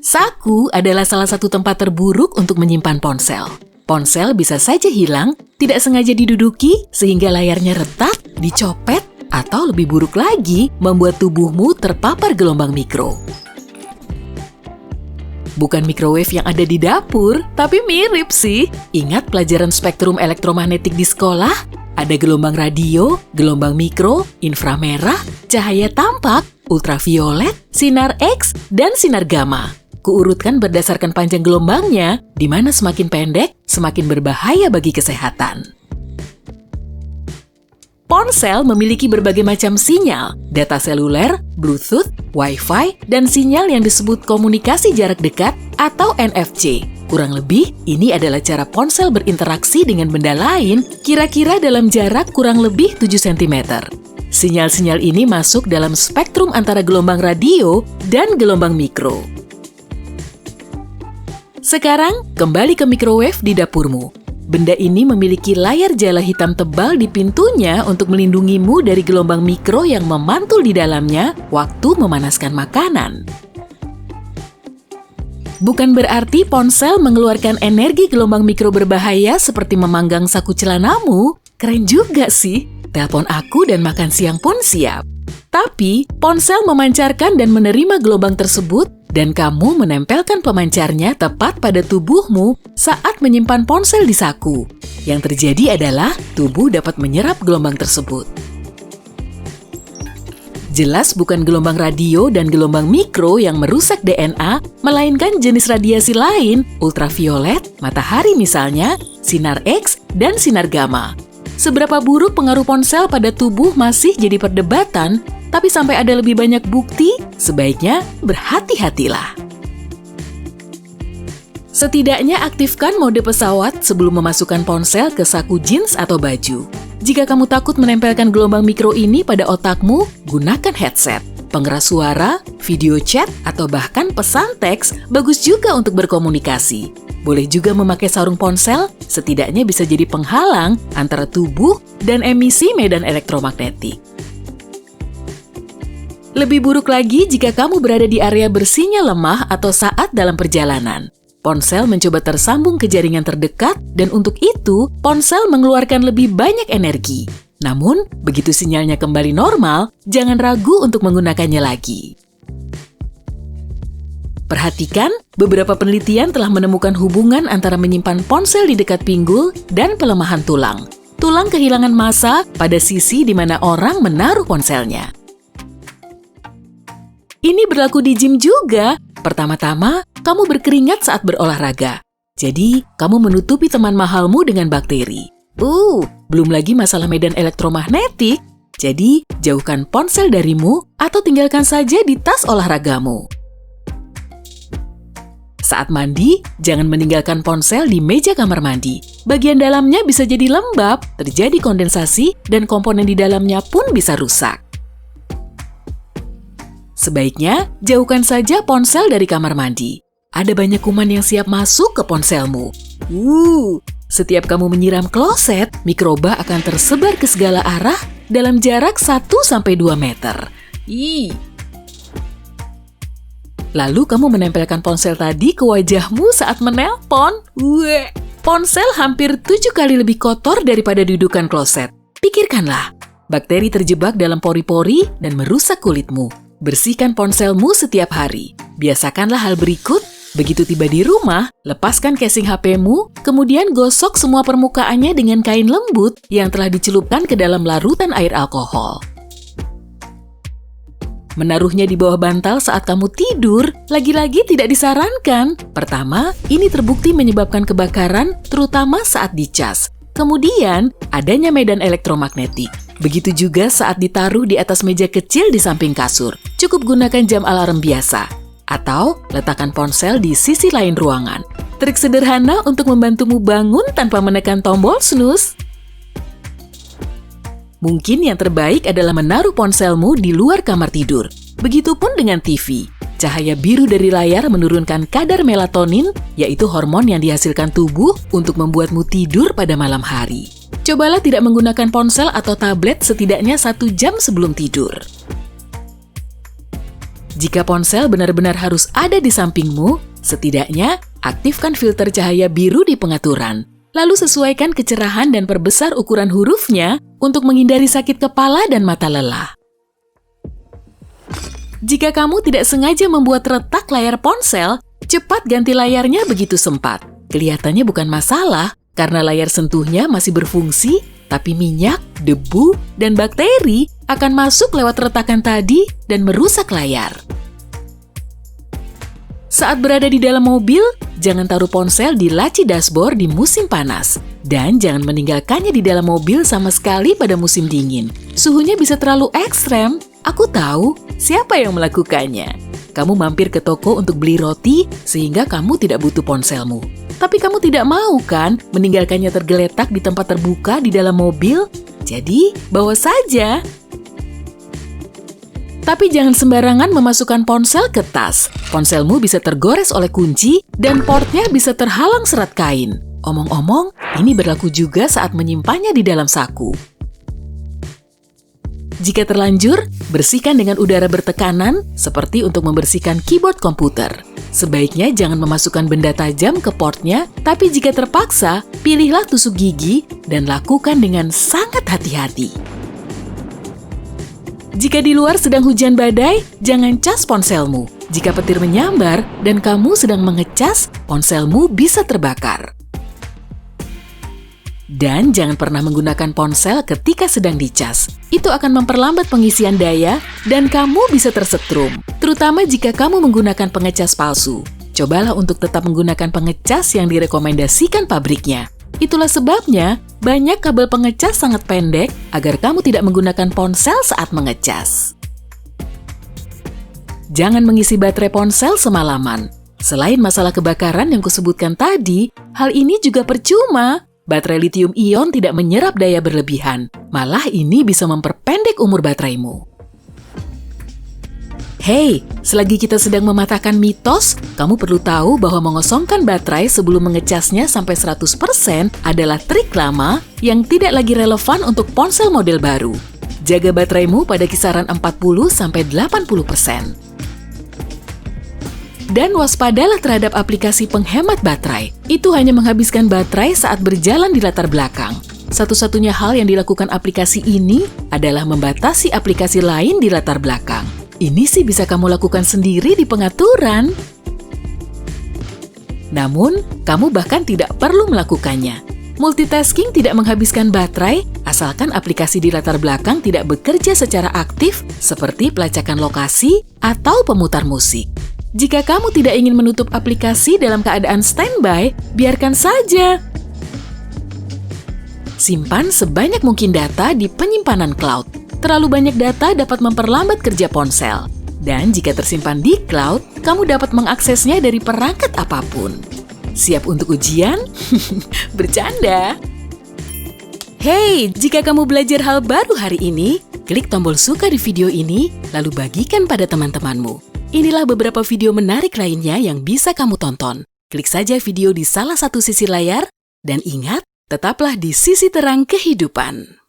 Saku adalah salah satu tempat terburuk untuk menyimpan ponsel. Ponsel bisa saja hilang, tidak sengaja diduduki sehingga layarnya retak, dicopet, atau lebih buruk lagi, membuat tubuhmu terpapar gelombang mikro. Bukan microwave yang ada di dapur, tapi mirip sih. Ingat pelajaran spektrum elektromagnetik di sekolah? Ada gelombang radio, gelombang mikro, inframerah, cahaya tampak, ultraviolet, sinar X, dan sinar gamma. Kuurutkan berdasarkan panjang gelombangnya, di mana semakin pendek, semakin berbahaya bagi kesehatan. Ponsel memiliki berbagai macam sinyal, data seluler, Bluetooth, Wi-Fi, dan sinyal yang disebut komunikasi jarak dekat atau NFC. Kurang lebih, ini adalah cara ponsel berinteraksi dengan benda lain kira-kira dalam jarak kurang lebih 7 cm. Sinyal-sinyal ini masuk dalam spektrum antara gelombang radio dan gelombang mikro. Sekarang, kembali ke microwave di dapurmu. Benda ini memiliki layar jala hitam tebal di pintunya untuk melindungimu dari gelombang mikro yang memantul di dalamnya waktu memanaskan makanan. Bukan berarti ponsel mengeluarkan energi gelombang mikro berbahaya seperti memanggang saku celanamu. Keren juga sih. Telepon aku dan makan siang pun siap. Tapi, ponsel memancarkan dan menerima gelombang tersebut dan kamu menempelkan pemancarnya tepat pada tubuhmu saat menyimpan ponsel di saku. Yang terjadi adalah tubuh dapat menyerap gelombang tersebut. Jelas bukan gelombang radio dan gelombang mikro yang merusak DNA, melainkan jenis radiasi lain, ultraviolet, matahari misalnya, sinar X, dan sinar gamma. Seberapa buruk pengaruh ponsel pada tubuh masih jadi perdebatan, tapi sampai ada lebih banyak bukti, sebaiknya berhati-hatilah. Setidaknya aktifkan mode pesawat sebelum memasukkan ponsel ke saku jeans atau baju. Jika kamu takut menempelkan gelombang mikro ini pada otakmu, gunakan headset. Pengeras suara, video chat, atau bahkan pesan teks bagus juga untuk berkomunikasi. Boleh juga memakai sarung ponsel, setidaknya bisa jadi penghalang antara tubuh dan emisi medan elektromagnetik. Lebih buruk lagi jika kamu berada di area bersinyal lemah atau saat dalam perjalanan. Ponsel mencoba tersambung ke jaringan terdekat dan untuk itu, ponsel mengeluarkan lebih banyak energi. Namun, begitu sinyalnya kembali normal, jangan ragu untuk menggunakannya lagi. Perhatikan, beberapa penelitian telah menemukan hubungan antara menyimpan ponsel di dekat pinggul dan pelemahan tulang. Tulang kehilangan massa pada sisi di mana orang menaruh ponselnya. Ini berlaku di gym juga. Pertama-tama, kamu berkeringat saat berolahraga. Jadi, kamu menutupi teman mahalmu dengan bakteri. Belum lagi masalah medan elektromagnetik. Jadi, jauhkan ponsel darimu atau tinggalkan saja di tas olahragamu. Saat mandi, jangan meninggalkan ponsel di meja kamar mandi. Bagian dalamnya bisa jadi lembab, terjadi kondensasi, dan komponen di dalamnya pun bisa rusak. Sebaiknya, jauhkan saja ponsel dari kamar mandi. Ada banyak kuman yang siap masuk ke ponselmu. Setiap kamu menyiram kloset, mikroba akan tersebar ke segala arah dalam jarak 1-2 meter. Lalu kamu menempelkan ponsel tadi ke wajahmu saat menelpon. Ponsel hampir 7 kali lebih kotor daripada dudukan kloset. Pikirkanlah, bakteri terjebak dalam pori-pori dan merusak kulitmu. Bersihkan ponselmu setiap hari. Biasakanlah hal berikut. Begitu tiba di rumah, lepaskan casing HP-mu, kemudian gosok semua permukaannya dengan kain lembut yang telah dicelupkan ke dalam larutan air alkohol. Menaruhnya di bawah bantal saat kamu tidur, lagi-lagi tidak disarankan. Pertama, ini terbukti menyebabkan kebakaran, terutama saat dicas. Kemudian, adanya medan elektromagnetik. Begitu juga saat ditaruh di atas meja kecil di samping kasur. Cukup gunakan jam alarm biasa. Atau letakkan ponsel di sisi lain ruangan. Trik sederhana untuk membantumu bangun tanpa menekan tombol snooze. Mungkin yang terbaik adalah menaruh ponselmu di luar kamar tidur. Begitupun dengan TV. Cahaya biru dari layar menurunkan kadar melatonin, yaitu hormon yang dihasilkan tubuh untuk membuatmu tidur pada malam hari. Cobalah tidak menggunakan ponsel atau tablet setidaknya 1 jam sebelum tidur. Jika ponsel benar-benar harus ada di sampingmu, setidaknya aktifkan filter cahaya biru di pengaturan. Lalu sesuaikan kecerahan dan perbesar ukuran hurufnya untuk menghindari sakit kepala dan mata lelah. Jika kamu tidak sengaja membuat retak layar ponsel, cepat ganti layarnya begitu sempat. Kelihatannya bukan masalah karena layar sentuhnya masih berfungsi, tapi minyak, debu, dan bakteri akan masuk lewat retakan tadi dan merusak layar. Saat berada di dalam mobil, jangan taruh ponsel di laci dashboard di musim panas. Dan jangan meninggalkannya di dalam mobil sama sekali pada musim dingin. Suhunya bisa terlalu ekstrem. Aku tahu siapa yang melakukannya. Kamu mampir ke toko untuk beli roti sehingga kamu tidak butuh ponselmu. Tapi kamu tidak mau kan meninggalkannya tergeletak di tempat terbuka di dalam mobil? Jadi, bawa saja. Tapi jangan sembarangan memasukkan ponsel ke tas. Ponselmu bisa tergores oleh kunci dan portnya bisa terhalang serat kain. Omong-omong, ini berlaku juga saat menyimpannya di dalam saku. Jika terlanjur, bersihkan dengan udara bertekanan seperti untuk membersihkan keyboard komputer. Sebaiknya jangan memasukkan benda tajam ke portnya, tapi jika terpaksa, pilihlah tusuk gigi dan lakukan dengan sangat hati-hati. Jika di luar sedang hujan badai, jangan cas ponselmu. Jika petir menyambar dan kamu sedang mengecas, ponselmu bisa terbakar. Dan jangan pernah menggunakan ponsel ketika sedang dicas. Itu akan memperlambat pengisian daya dan kamu bisa tersetrum, terutama jika kamu menggunakan pengecas palsu. Cobalah untuk tetap menggunakan pengecas yang direkomendasikan pabriknya. Itulah sebabnya banyak kabel pengecas sangat pendek agar kamu tidak menggunakan ponsel saat mengecas. Jangan mengisi baterai ponsel semalaman. Selain masalah kebakaran yang kusebutkan tadi, hal ini juga percuma. Baterai lithium-ion tidak menyerap daya berlebihan. Malah ini bisa memperpendek umur bateraimu. Hey, selagi kita sedang mematahkan mitos, kamu perlu tahu bahwa mengosongkan baterai sebelum mengecasnya sampai 100% adalah trik lama yang tidak lagi relevan untuk ponsel model baru. Jaga bateraimu pada kisaran 40-80%. Dan waspadalah terhadap aplikasi penghemat baterai. Itu hanya menghabiskan baterai saat berjalan di latar belakang. Satu-satunya hal yang dilakukan aplikasi ini adalah membatasi aplikasi lain di latar belakang. Ini sih bisa kamu lakukan sendiri di pengaturan. Namun, kamu bahkan tidak perlu melakukannya. Multitasking tidak menghabiskan baterai, asalkan aplikasi di latar belakang tidak bekerja secara aktif seperti pelacakan lokasi atau pemutar musik. Jika kamu tidak ingin menutup aplikasi dalam keadaan standby, biarkan saja. Simpan sebanyak mungkin data di penyimpanan cloud. Terlalu banyak data dapat memperlambat kerja ponsel. Dan jika tersimpan di cloud, kamu dapat mengaksesnya dari perangkat apapun. Siap untuk ujian? Bercanda! Hey, jika kamu belajar hal baru hari ini, klik tombol suka di video ini, lalu bagikan pada teman-temanmu. Inilah beberapa video menarik lainnya yang bisa kamu tonton. Klik saja video di salah satu sisi layar, dan ingat, tetaplah di sisi terang kehidupan.